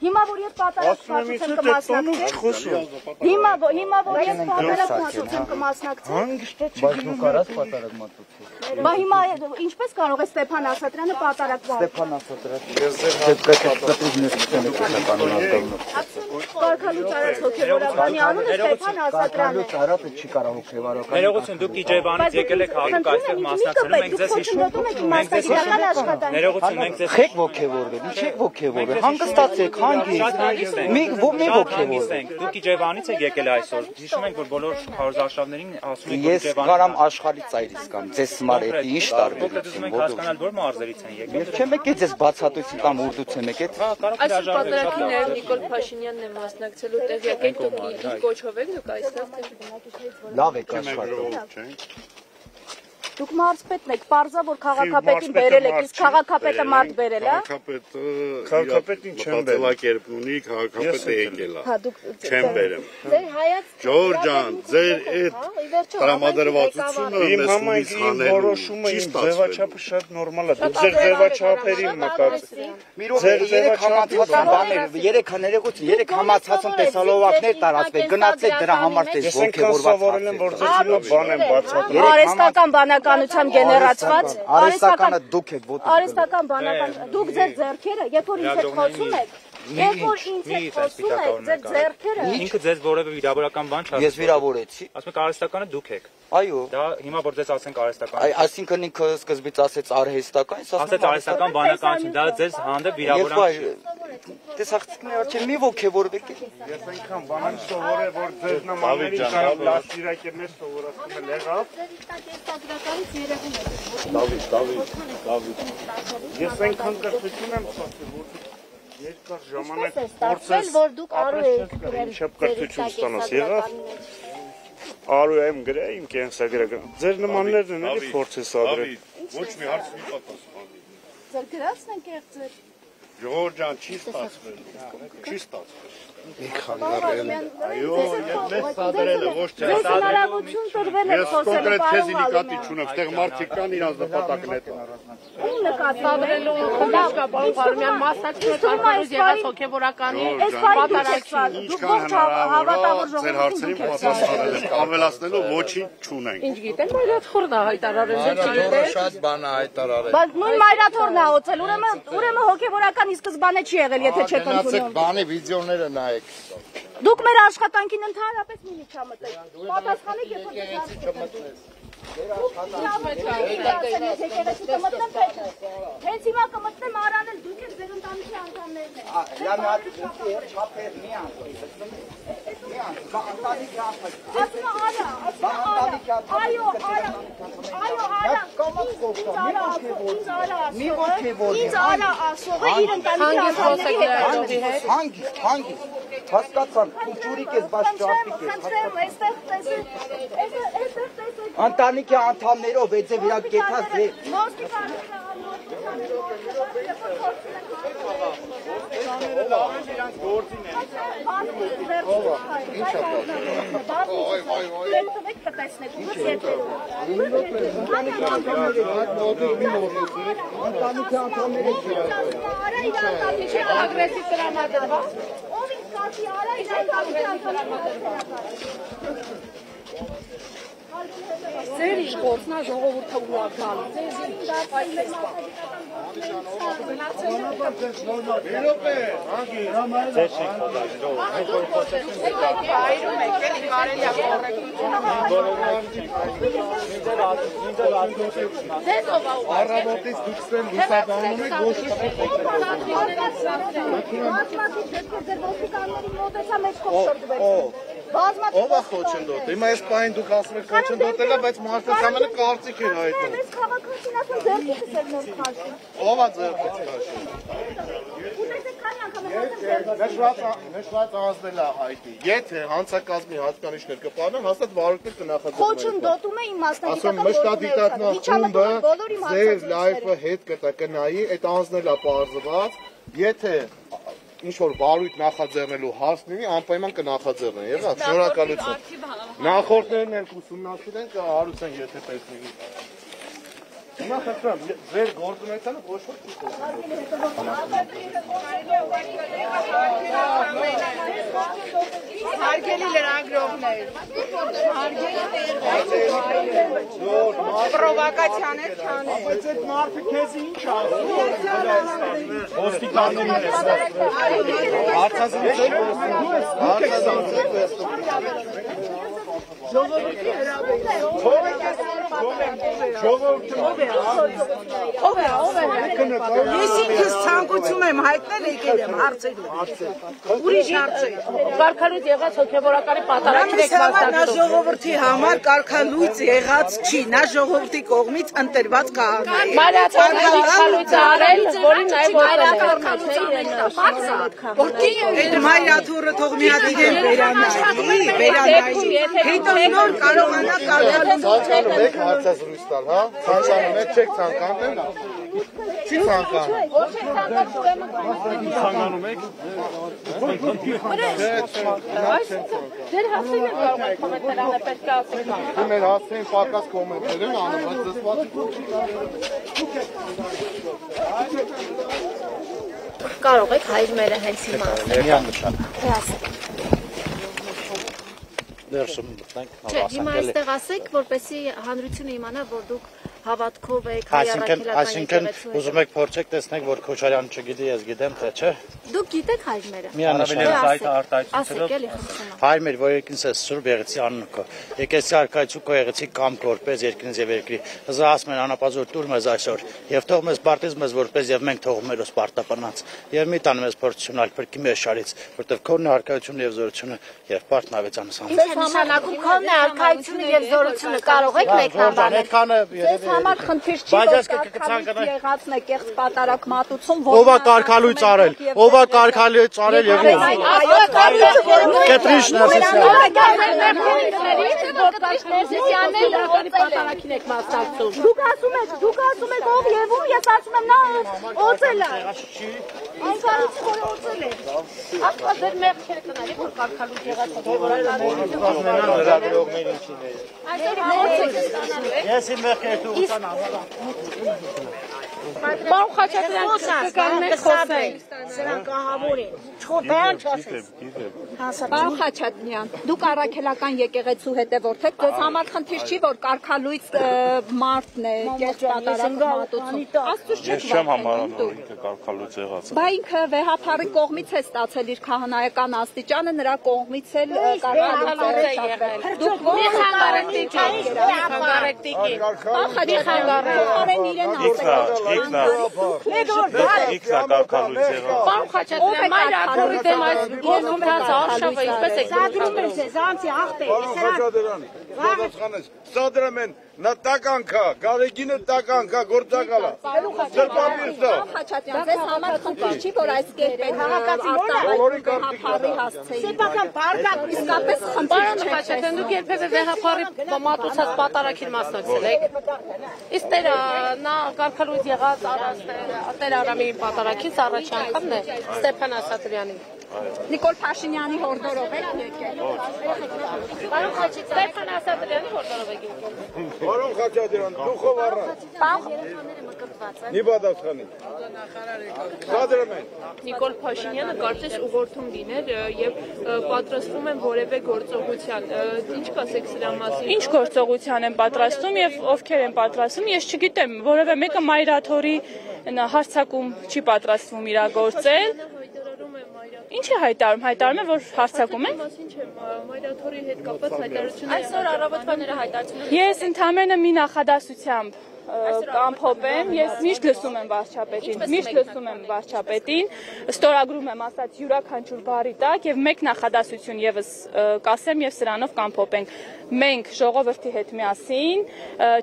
Հիմա որ ես պատարակացություն կմասնակցեմ, հիմա որ ես պատարակացություն կմասնակցեմ, բայց դու կարաս պատարակ մատուցել։ Բա հիմա ինչպես կարող է Ստեփան Ասատրյանը պատարակվել։ Ստեփան Կարգալուց արած հոգևորականի անունը Ստեփան Ասատրյանն է։ Արածը չի կարող հոգևորական։ Ներողություն, դուք Իջևանից եկել եք հատուկ այստեղ մասնակցելու, մենք ձեզ հիշում ենք, ներողություն, մենք ձեզ Խեք ոգևորվել, ինչ եք ոգևորվել, հանգստացեք, հանգիստ։ Մի ոգևորվել։ Դուք Իջևանից եք եկել այսօր։ Հիշում ենք, որ բոլոր քարոզարշավներին ասում եք, Ես կարամ աշխարհի ծայրից կամ ձեզ սմարետի ինչ տարբերություն եք հասկանալ, որ մարզերից են եկել։ Ես չեմ եկել ձեզ բացատրույցի կամ ուրդուց եմ եկել։ Այսօր պատարագին նաև Նիկոլ Փաշինյանն է մասնակցելու տեղյակ եք դուք կոչով եք դուք այստեղ թե Լավ եք աշխատում։ Դուք մարզպետն եք, պարզա որ քաղաքապետին բերել եք, իսկ քաղաքապետը մարդ բերել է։ Քաղաքապետին չեմ բերել։ Կերպ ունի, քաղաքապետը եկել է։ Չեմ բերեմ։ Ժողովուրդ ջան, ձեր այդ տրամադրվածությունը իմ համայնքի որոշումը իմ ձևաչափը շատ նորմալ է։ Դուք ձեր ձևաչափերի մտածեք։ Ձեր ձևաչափը բաներ, 3 համացածում տեսալովակներ տարածվեք, գնացեք դրա համար տես ոգևորված։ Որ ձեզ հիմա բան եմ բացատրում։ Արհեստական բանականությամբ գեներացված, արհեստականը դուք եք ոտը։ Արհեստական բանական, դուք ձեր ձեռքերը, երբ որ ինձ հետ խոսում եք, երբ որ ինձ հետ խոսում եք, ձեր ձեռքերը։ Ինքը ձեզ որևէ վիրավորական բան չասում։ Ես վիրավորեցի։ Ասում եք արհեստականը դուք եք։ Այո։ Դա հիմա որ ձեզ ասենք արհեստական։ Այսինքն ինքը սկզբից ասեց արհեստական, ասեց արհեստական բանականություն, դա ձեզ հանդեպ վիրավորանք չի։ Տեսախցիկներ արջի մի ոգևորվեք։ Ես այնքան բանան սովորել, որ ձեր նմաններին կարող լաստիրակ է մեզ սովորացնում էլ եղավ։ Ես այնքան կրթություն եմ ստացել, որ երկար ժամանակ փորձես որ դուք արու եք գրել։ Ինչապ կրթություն ստանաս եղավ։ Արու եմ գրել իմ կենսագրական։ Ձեր նմաններն են էլի փորձես ադրել։ Ոչ մի հարց մի պատասխան։ Ձեր գրածն են կեղծել։ Ժողովուրդ ջան, չի ստացվել։ Չի ստացվել։ Այո, ես սադրել եմ, ոչ թե Ձեզ հնարավորություն տրվել է Ես խոսելու կոնկրետ քեզ պարոն նկատի չունեմ, այդտեղ մարդիկ կան իրանց նպատակն է։ Ում նկատի Սադրելու խնդիրը պարոն Փարոյան մասնակցել Արքանուց եղած հոգևորականի պատարակցան։ Դուք ողջ հավատավոր Ձեր հարցերին պատասխանել եմ, ավելացնելու ոչինչ չունենք։ Ինչ գիտեմ, մայրաթորն է հայտարարել, չգիտեմ։ Շատ բան է հայտարարել։ Բայց նույն մայրաթորն է օծել, ուրեմն հոգևորական ի սկզբանե չի եղել, եթե չեք ընդունում։ Բանի վիդեոները նայեք։ Դուք մեր աշխատանքին ընդհանրապես մի չամտեք։ Պատասխանեք, երբ որ Հենց հիմա կմտնեմ արանել, դուք եք ձեր ընտանիքի անդամներն եք։ Այո, ինձ արա ասողը իր ընտանիքի անդամների հետ։ Հանգիստ, հասկացան, ու ջուրիկ ես, բայց ճապիկ ես, Ընտանիքի անդամներով է ձև իրակ կեթաս է։ Ձեր իշխոցնա ժողովուրդը ուղղակալ։ Առավոտից դուքսեն լուսաբանում եք Ով է խոչընդոտ։ Հիմա այս պահին դուք ասում եք խոչընդոտել է, բայց մարդկանց ամենը կարծիք է հայտնում։ Ով է ձեռքից քաշում։ Նշված անձնել է հայտի։ Եթե հանցակազմի հատկանիշներ կպանան, հաստատ վարույթներ կնախաձեռնվեն։ Խոչընդոտում է իմ Ասում մշտադիտատնա խումբը ձեր լայվը հետ կնայի, այդ անձնել է պարզված, եթե ինչ-որ վարույթ նախաձեռնելու հարց լինի, անպայման կնախաձեռնեն, եղավ, շնորհակալություն։ Նախորդներն են ուսումնասիրեն, կհարուցեն, եթե տեսնի։ Հիմա խնդրեմ, ձեր գործունեությանը ոչ ոք չի Հարգելի լրագրողներ, պրովոկացիաներ չանեն։ Բայց այդ մարդը քեզ ինչ ասում է։ Ոստիկաններն են։ Ես ինքս ցանկություն եմ հայտնել եկել եմ հարցերով։ Ուրիշ հարցեր։ Կարգալույց եղած հոգևորականի պատարագին եք Նա մասնակցում։ ժողովրդի համար կարգալույց եղած չի, նա ժողովրդի կողմից ընտրված կահանա է։ Մայրաթորի արել, որին նաև Այդ մայրաթորը թող մի հատ իրեն վերանայի, հետո նոր կարողանա կարգալույց։ Ցանկանում եք հարցազրույց տալ, հա? Ցանկանում եք, չեք ցանկանում։ Չի ցանկանում։ Ցանկանում եք։ Ձեր հասցին եք կարող եք կոմենտեր անել, պետք է ասեք։ Դու մեր հասցեն պակաս կոմենտեր են անում, բայց դասված կարող եք հայր մերը հենց հիմա Չէ, հիմա այստեղ ասեք, որպեսզի հանրությունը իմանա, որ դուք հավատքով եք հայրաքելական Այսինքն ուզում եք փորձեք տեսնեք, որ Քոչարյանը չգիտի, ես գիտեմ, թե չէ։ Դուք գիտեք հայր մերը։ Ասեք էլի խնդրում։ Հայր մեր, որ երկինս է Սուրբ Եղեցի անունը։ Եկեցի արքայություն քո եղեցի կամ որպես երկինս եւ երկրի։ Հզա ասում են անապազոր տուր մեզ այսօր եւ թող մեզ պարտեզ մեզ որպես եւ մենք թողում մեր սպարտապանած։ Եվ մի տան մեզ փորձությունալ փրկի մեր շարից, որտեվ քոնն արքայությունը եւ զորությունը եւ պարտն ավետանս անում։ Նշանակում քոնն է արքայությունը եւ զորությունը կարող եք մեկնաբանել։ Ձեզ համար խնդիր չի, որ կարգալույց եղածն է կեղծ պատարակ մատուցում, Ով է կարգալույց արել, ով է կարգալույց արել եւ ով։ Կետրիշն Դուք ասում եք ով եւ ում, ես ասում եմ նա օծել է։ Այնքանից որ օծել է։ Ապա դեր մեղքերը կնալի, որ կարգալույց եղած Ես իմ մեղքերը դու ուսանամ։ Պարոն Խաչատրյան, կգաններ խոսենք։ Սրանք ահավոր են։ Չխոթան չասես։ Պարոն Խաչատրյան, դուք առաքելական եկեղեցու հետևորդ եք, ձեզ համար խնդիր չի, որ կարգալույց մարդն է, կեղծ պատարակ մատուցում։ Աստծուց չեք Չեմ համարանում, որ ինքը կարգալույց եղած է։ Բա ինքը վեհափառի կողմից է ստացել իր քահանայական աստիճանը, նրա կողմից էլ կարգալույց է եղել։ Դուք ո՞ր խանգարեք Պարոն Խաչատրյան, մայրաթորի դեմ այս գործընթացը արշավը ինչպես եք Սադրեմ են, նա տականքա, գարեգինը տականքա, գործակալա, սրպապիրստա։ Խաչատրյան, ձեզ համար խնդիր չի, որ այս կերպ է վեհափառի հասցեին։ Սեփական բարգակ Իսկապես խնդիր Պարոն չէ։ Խաչատրյան, դուք երբևէ վեհափառի մատուցած պատարագին մասնակցել եք։ Իսկ տեր նա կարգալույց եղած Տեր Արամի պատարագից առաջի անգամն է Ստեփան Ասատրյանի։ Նիկոլ Փաշինյանի հորդորով եք եկել։ Պարոն Խաչատրյան, Ստեփան Ասատրյանի հորդորով եք եկել։ Պարոն Խաչատրյան, դուխով առած։ Մի պատասխանի։ Սադրեմ են։ Նիկոլ Փաշինյանը կարծես ուղղորդում լիներ եւ պատրաստվում են որևէ գործողության։ Ինչ կասեք սրա մասին։ Ինչ գործողության են պատրաստում եւ ովքեր են պատրաստում, ես չգիտեմ, որևէ մեկը մայրաթորի հարցակում չի պատրաստվում իրագործել։ Ինչ է հայտարարում, հայտարարում է, որ հարցակում են։ Մայրաթորի հետ կապված հայտարարությունները Այսօր առավոտվա նրա հայտարարությունը։ Ես ընդամենը մի նախադասությամբ կամփոփեմ, ես միշտ լսում եմ վարչապետին, ստորագրում եմ ասած յուրաքանչյուր բառի տակ եւ մեկ նախադասություն եւս կասեմ եւ սրանով կամփոփենք։ Մենք ժողովրդի հետ միասին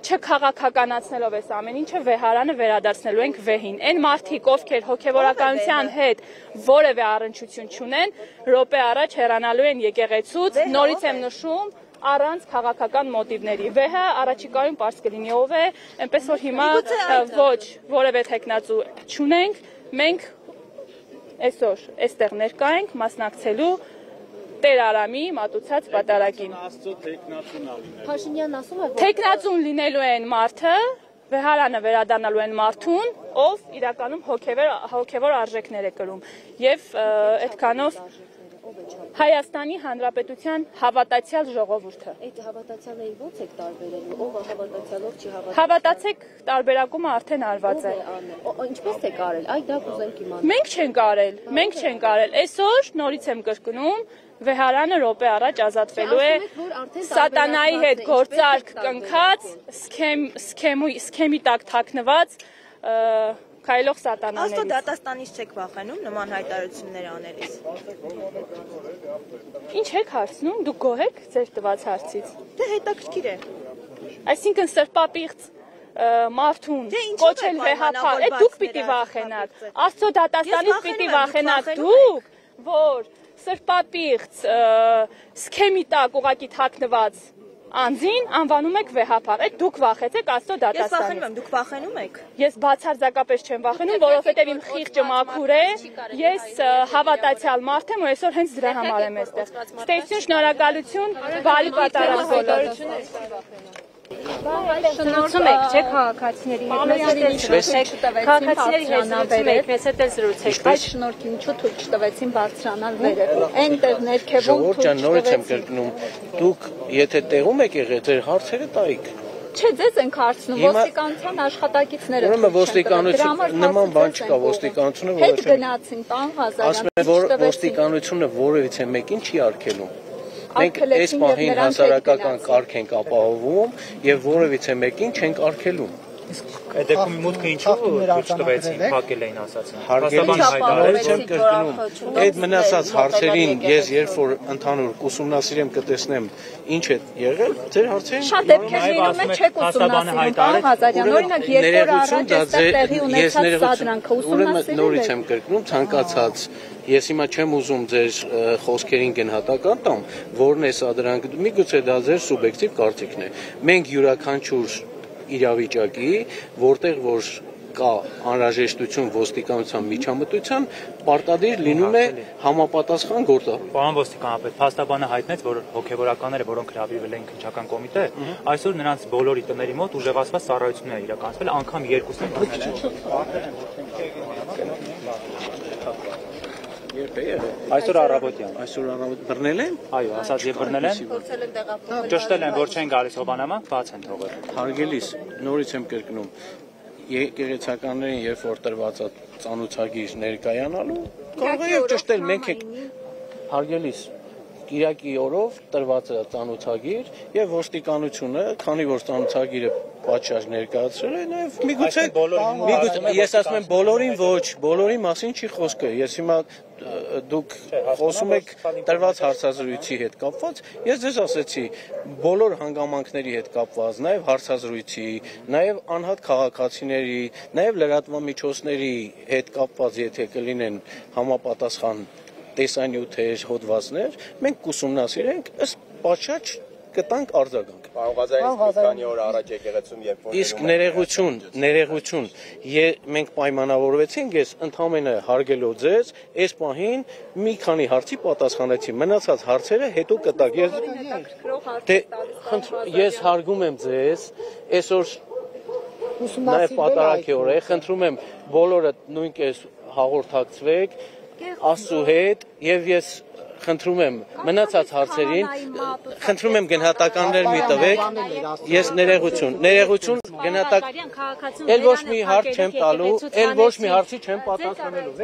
չքաղաքականացնելով այս ամեն ինչը վեհարանը վերադարձնելու ենք վեհին։ Այն մարդիկ, ովքեր հոգեվորականության հետ որևէ առնչություն չունեն, րոպե առաջ հեռանալու են եկեղեցուց, նորից եմ նշում առանց քաղաքական մոտիվների։ Վեհը առաջիկայում պարզ կլինի ով է, այնպես որ հիմա ոչ որևէ թեկնածու չունենք, մենք այսօր այստեղ ներկա ենք մասնակցելու Տեր Արամի մատուցած պատարագին։ Փաշինյանն ասում է, որ Թեկնածուն լինելու են մարդը, վեհարանը վերադառնալու են մարդուն, ով իրականում հոգևոր արժեքներ է կրում եւ այդքանով Հայաստանի Հանրապետության հավատացյալ ժողովուրդը։ Այդ հավատացյալը ո՞նց եք տարբերելու, ով է հավատացյալով չի հավատացյալ։ Հավատացեք, տարբերակումը արդեն արված է։ Ինչպես եք արել։ Այ դա կուզենք իմանալ։ Մենք չենք արել։ Այսօր նորից եմ կրկնում, վեհարանը րոպե առաջ ազատվելու է սատանայի հետ գործարք կնքած, սքեմի տակ թաքնված քայլող սատանաներից։ Աստծո դատաստանից չեք վախենում նման հայտարարություններ անելիս։ Ինչ եք հարցնում, դուք գոհ եք ձեր տված հարցից։ Դե հետաքրքիր է։ Այսինքն սրբապիղծ մարդուն կոչել վեհապար, դուք պիտի վախենաք։ Աստծո դատաստանից պիտի վախենաք դուք, որ սրբապիղծ սքեմի տակ ուղակի թաքնված անձին անվանում եք վեհապար, այդ դուք վախեցեք Աստծո դատաստանից։ Ես վախենում եմ, դուք վախենում եք։ Ես բացարձակապես չեմ վախենում, որովհետև իմ խիղճը մաքուր է, ես հավատացյալ մարդ եմ ու այսօր հենց դրա համար եմ այստեղ։ Ստեղծություն, շնորհակալություն, բարի պատարագ բոլորին։ Շնորհում եք, չէ՞ քաղաքացիների հետ, քաղաքացիների հետ մեզ հետ զրուցեք։ Այդ շնորհքին ինչու թույլ չտվեցին բարձրանալ վերև։ Այնտեղ ներքևում Ժողովուրդ ջան, նորից եմ կրկնում, դուք եթե տեղում եք եղել, ձեր հարցերը տայիք։ Չէ, ձեզ ենք հարցնում, ոստիկանության աշխատակիցները։ Ուրեմն ոստիկանություն նման բան չկա, ոստիկանությունը հետ գնացին, տան Ղազարյան։ Ասում են, որ ոստիկանությունը որևիցե մեկին չի արգելում։ Մենք այս պահին հասարակական կարգ ենք ապահովում եւ որևիցե մեկին չենք արգելում։ Այդ դեպքում մուտքը ինչու չտվեցին, փակել էին ասացին։ Հարգելի չեմ կրկնում։ Այդ մնացած հարցերին ես երբ որ ընդհանուր ուսումնասիրեմ կտեսնեմ ինչ է եղել, ձեր հարցերին շատ դեպքեր լինում են չեք ուսումնասիրում, պարոն Ղազարյան։ Օրինակ երկու օր առաջ այստեղ տեղի ունեցած սադրանքը ուսումնասիրել եք։ Նորից եմ կրկնում, ցանկացած Ես հիմա չեմ ուզում ձեր խոսքերին գնահատական տամ, որն է սա դրանք, միգուցե դա ձեր սուբյեկտիվ կարծիքն է։ Մենք յուրաքանչյուր իրավիճակի, որտեղ որ կա անհրաժեշտություն ոստիկանության միջամտության, պարտադիր լինում է համապատասխան գործառույթ։ Պարոն ոստիկանապետ, փաստաբանը հայտնեց, որ հոգևորականները, որոնք հրավիրվել են քննչական կոմիտե, այսօր նրանց բոլորի տների մոտ ուժեղացված ծառայություններ են իրականացվել, անգամ երկուսն են Այսօր առավոտյան բռնել են։ Այո, ասած եւ բռնել են։ Ճշտել են, որ չեն գալիս հովանամանք, բաց են թողել։ Հարգելիս, նորից եմ կրկնում, եկեղեցականներին երբ որ տրված է ծանոթագիր ներկայանալու, կարող է ճշտել մենք ենք հարգելիս Կիրակի օրով տրված է ծանոթագիր եւ ոստիկանությունը, քանի որ ծանոթագիրը պատշաճ ներկայացրել է, նաեւ միգուցե ես ասում եմ բոլորին ոչ, բոլորի մասին չի խոսքը։ Ես հիմա դուք խոսում եք տրված հարցազրույցի հետ կապված, ես ձեզ ասեցի բոլոր հանգամանքների հետ կապված, նաեւ հարցազրույցի, նաեւ անհատ քաղաքացիների, նաեւ լրատվամիջոցների հետ կապված, եթե կլինեն համապատասխան տեսանյութեր, հոդվածներ, մենք կուսումնասիրենք, ըստ պատշաճ կտանք արձագանք։ Պարոն Ղազարյան, քանի օր առաջ եկեղեցում երբ որ Իսկ ներեգություն, մենք պայմանավորվեցինք, ես ընդհանրապես հարգելով ձեզ, այս պահին մի քանի հարցի պատասխանեցի, մնացած հարցերը հետո կտակ։ Ես հարգում եմ ձեզ, այսօր նաև պատարագի օր է, խնդրում եմ բոլորը նույնպես հաղորդակցվեք Աստծո հետ եւ ես խնդրում եմ մնացած հարցերին խնդրում եմ գնահատականներ մի տվեք ես ներեգություն գնահատակ էլ ոչ մի հարց չեմ տալու էլ ոչ մի հարցի չեմ պատասխանելու